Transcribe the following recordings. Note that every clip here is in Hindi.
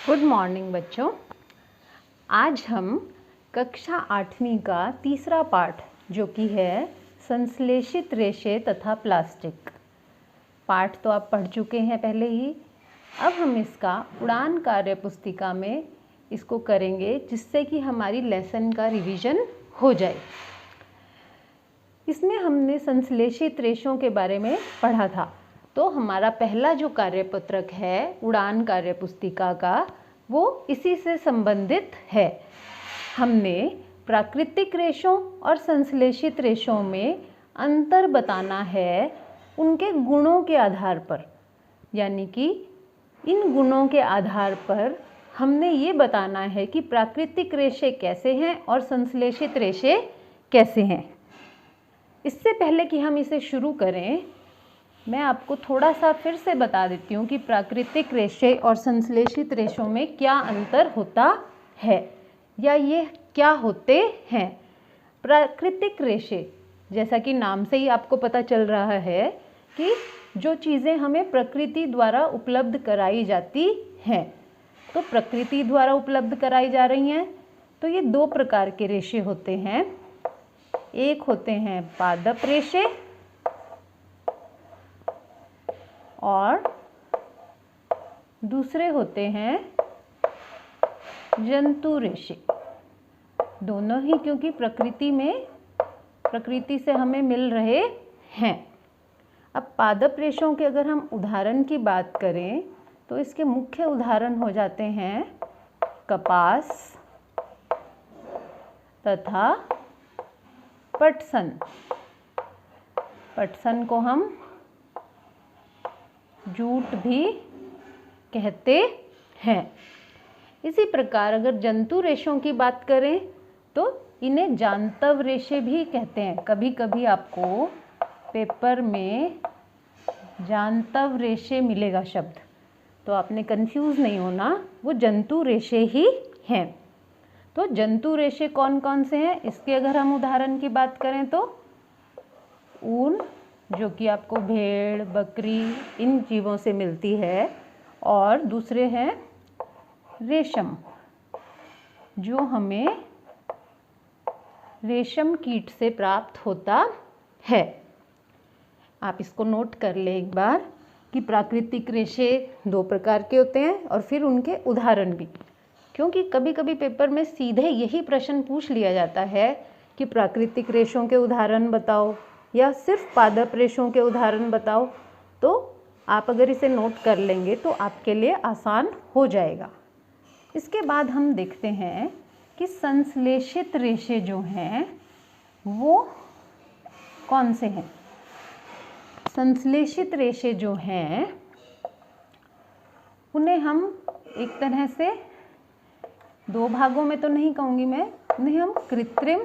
गुड मॉर्निंग बच्चों। आज हम कक्षा 8वीं का तीसरा पाठ जो कि है संश्लेषित रेशे तथा प्लास्टिक पाठ तो आप पढ़ चुके हैं पहले ही। अब हम इसका उड़ान कार्य पुस्तिका में इसको करेंगे जिससे कि हमारी लेसन का रिवीजन हो जाए। इसमें हमने संश्लेषित रेशों के बारे में पढ़ा था। तो हमारा पहला जो कार्यपत्रक है उड़ान कार्य पुस्तिका का वो इसी से संबंधित है। हमने प्राकृतिक रेशों और संश्लेषित रेशों में अंतर बताना है उनके गुणों के आधार पर, यानी कि इन गुणों के आधार पर हमने ये बताना है कि प्राकृतिक रेशे कैसे हैं और संश्लेषित रेशे कैसे हैं। इससे पहले कि हम इसे शुरू करें, मैं आपको थोड़ा सा फिर से बता देती हूँ कि प्राकृतिक रेशे और संश्लेषित रेशों में क्या अंतर होता है या ये क्या होते हैं। प्राकृतिक रेशे जैसा कि नाम से ही आपको पता चल रहा है कि जो चीज़ें हमें प्रकृति द्वारा उपलब्ध कराई जाती हैं, तो प्रकृति द्वारा उपलब्ध कराई जा रही हैं। तो ये दो प्रकार के रेशे होते हैं। एक होते हैं पादप रेशे और दूसरे होते हैं जंतु रेशे। दोनों ही क्योंकि प्रकृति से हमें मिल रहे हैं। अब पादप रेशों के अगर हम उदाहरण की बात करें तो इसके मुख्य उदाहरण हो जाते हैं कपास तथा पटसन। पटसन को हम जूट भी कहते हैं। इसी प्रकार अगर जंतु रेशों की बात करें तो इन्हें जांतव रेशे भी कहते हैं। कभी कभी आपको पेपर में जांतव रेशे मिलेगा शब्द, तो आपने कंफ्यूज नहीं होना, वो जंतु रेशे ही हैं। तो जंतु रेशे कौन कौन से हैं इसके अगर हम उदाहरण की बात करें तो ऊन, जो कि आपको भेड़ बकरी इन जीवों से मिलती है, और दूसरे हैं रेशम, जो हमें रेशम कीट से प्राप्त होता है। आप इसको नोट कर लें एक बार कि प्राकृतिक रेशे दो प्रकार के होते हैं और फिर उनके उदाहरण भी, क्योंकि कभी कभी पेपर में सीधे यही प्रश्न पूछ लिया जाता है कि प्राकृतिक रेशों के उदाहरण बताओ या सिर्फ पादप रेशों के उदाहरण बताओ। तो आप अगर इसे नोट कर लेंगे तो आपके लिए आसान हो जाएगा। इसके बाद हम देखते हैं कि संश्लेषित रेशे जो हैं वो कौन से हैं। संश्लेषित रेशे जो हैं उन्हें हम एक तरह से दो भागों में तो नहीं कहूँगी मैं, उन्हें हम कृत्रिम,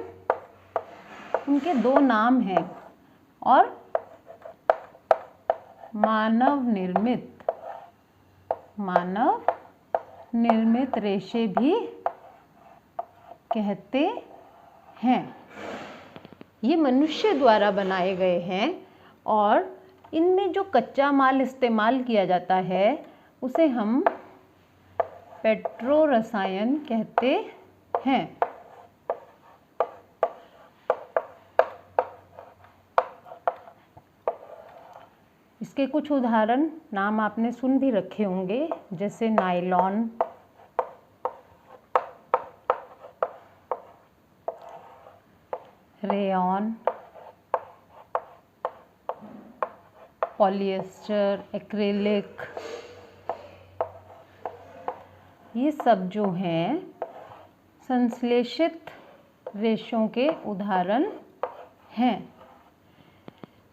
उनके दो नाम हैं, और मानव निर्मित रेशे भी कहते हैं। ये मनुष्य द्वारा बनाए गए हैं और इनमें जो कच्चा माल इस्तेमाल किया जाता है उसे हम पेट्रो रसायन कहते हैं। इसके कुछ उदाहरण नाम आपने सुन भी रखे होंगे, जैसे नायलॉन, रेयॉन, पॉलिएस्टर, एक्रेलिक। ये सब जो हैं संश्लेषित रेशों के उदाहरण हैं।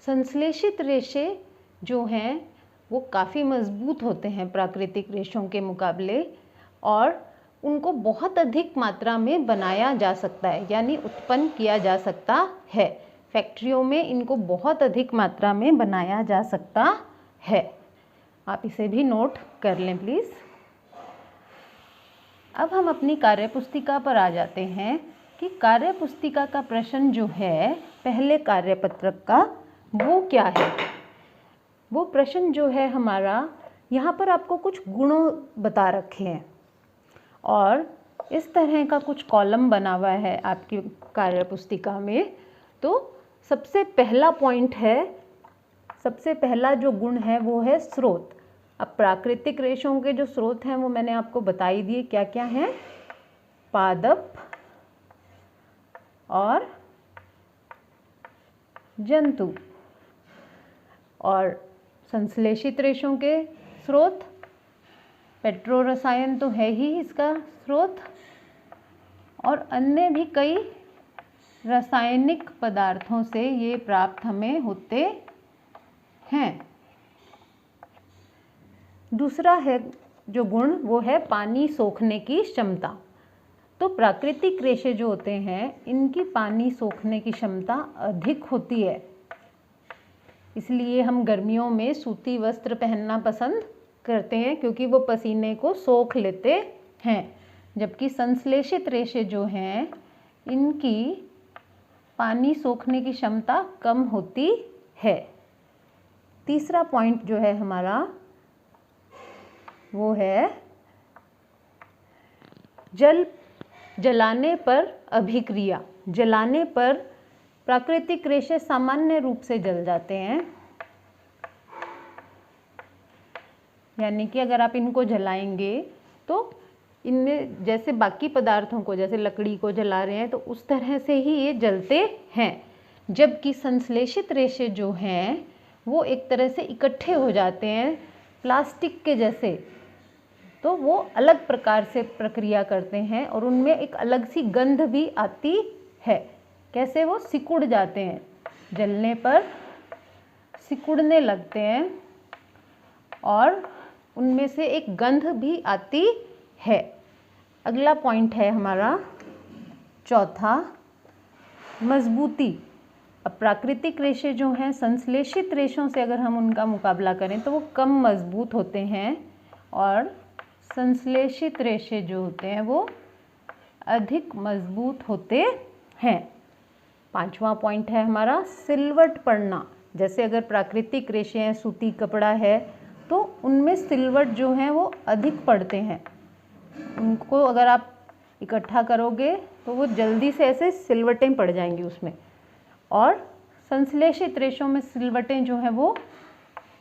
संश्लेषित रेशे जो हैं वो काफ़ी मजबूत होते हैं प्राकृतिक रेशों के मुकाबले, और उनको बहुत अधिक मात्रा में बनाया जा सकता है, यानी उत्पन्न किया जा सकता है। फैक्ट्रियों में इनको बहुत अधिक मात्रा में बनाया जा सकता है। आप इसे भी नोट कर लें प्लीज़। अब हम अपनी कार्यपुस्तिका पर आ जाते हैं कि कार्यपुस्तिका का प्रश्न जो है पहले कार्यपत्रक का वो क्या है। वो प्रश्न जो है हमारा, यहाँ पर आपको कुछ गुणों बता रखे हैं और इस तरह का कुछ कॉलम बना हुआ है आपकी कार्य पुस्तिका में। तो सबसे पहला पॉइंट है, सबसे पहला जो गुण है वो है स्रोत। अब प्राकृतिक रेशों के जो स्रोत हैं वो मैंने आपको बता ही दिए क्या क्या हैं, पादप और जंतु। और संश्लेषित रेशों के स्रोत, पेट्रो रसायन तो है ही इसका स्रोत, और अन्य भी कई रासायनिक पदार्थों से ये प्राप्त हमें होते हैं। दूसरा है जो गुण वो है पानी सोखने की क्षमता। तो प्राकृतिक रेशे जो होते हैं इनकी पानी सोखने की क्षमता अधिक होती है, इसलिए हम गर्मियों में सूती वस्त्र पहनना पसंद करते हैं क्योंकि वो पसीने को सोख लेते हैं। जबकि संश्लेषित रेशे जो हैं इनकी पानी सोखने की क्षमता कम होती है। तीसरा पॉइंट जो है हमारा वो है जलाने पर अभिक्रिया। जलाने पर प्राकृतिक रेशे सामान्य रूप से जल जाते हैं, यानी कि अगर आप इनको जलाएंगे तो इनमें जैसे बाकी पदार्थों को, जैसे लकड़ी को जला रहे हैं तो उस तरह से ही ये जलते हैं। जबकि संश्लेषित रेशे जो हैं वो एक तरह से इकट्ठे हो जाते हैं प्लास्टिक के जैसे, तो वो अलग प्रकार से प्रक्रिया करते हैं और उनमें एक अलग सी गंध भी आती है। कैसे? वो सिकुड़ जाते हैं, जलने पर सिकुड़ने लगते हैं और उनमें से एक गंध भी आती है। अगला पॉइंट है हमारा चौथा, मजबूती। अब प्राकृतिक रेशे जो हैं संश्लेषित रेशों से अगर हम उनका मुकाबला करें तो वो कम मजबूत होते हैं और संश्लेषित रेशे जो होते हैं वो अधिक मजबूत होते हैं। पांचवा पॉइंट है हमारा सिलवट पड़ना। जैसे अगर प्राकृतिक रेशे हैं, सूती कपड़ा है, तो उनमें सिलवट जो है वो अधिक पड़ते हैं। उनको अगर आप इकट्ठा करोगे तो वो जल्दी से ऐसे सिलवटें पड़ जाएंगी उसमें, और संश्लेषित रेशों में सिलवटें जो हैं वो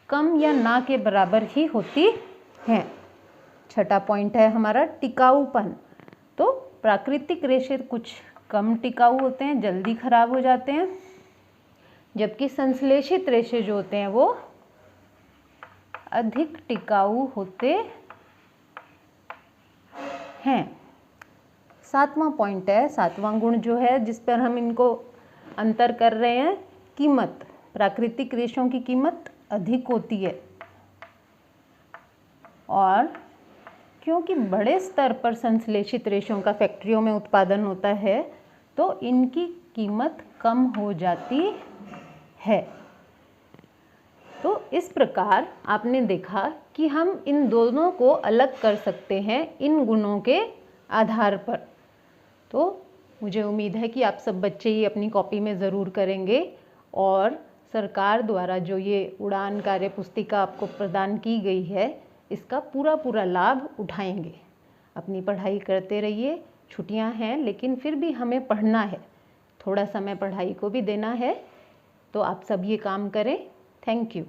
कम या ना के बराबर ही होती हैं। छठा पॉइंट है हमारा टिकाऊपन। तो प्राकृतिक रेशे कुछ कम टिकाऊ होते हैं, जल्दी खराब हो जाते हैं, जबकि संश्लेषित रेशे जो होते हैं वो अधिक टिकाऊ होते हैं। सातवां पॉइंट है, सातवां गुण जो है जिस पर हम इनको अंतर कर रहे हैं, कीमत। प्राकृतिक रेशों की कीमत अधिक होती है और क्योंकि बड़े स्तर पर संश्लेषित रेशों का फैक्ट्रियों में उत्पादन होता है तो इनकी कीमत कम हो जाती है। तो इस प्रकार आपने देखा कि हम इन दोनों को अलग कर सकते हैं इन गुणों के आधार पर। तो मुझे उम्मीद है कि आप सब बच्चे ये अपनी कॉपी में ज़रूर करेंगे और सरकार द्वारा जो ये उड़ान कार्य पुस्तिका आपको प्रदान की गई है इसका पूरा लाभ उठाएंगे। अपनी पढ़ाई करते रहिए, छुट्टियां हैं लेकिन फिर भी हमें पढ़ना है, थोड़ा समय पढ़ाई को भी देना है, तो आप सब ये काम करें। Thank you.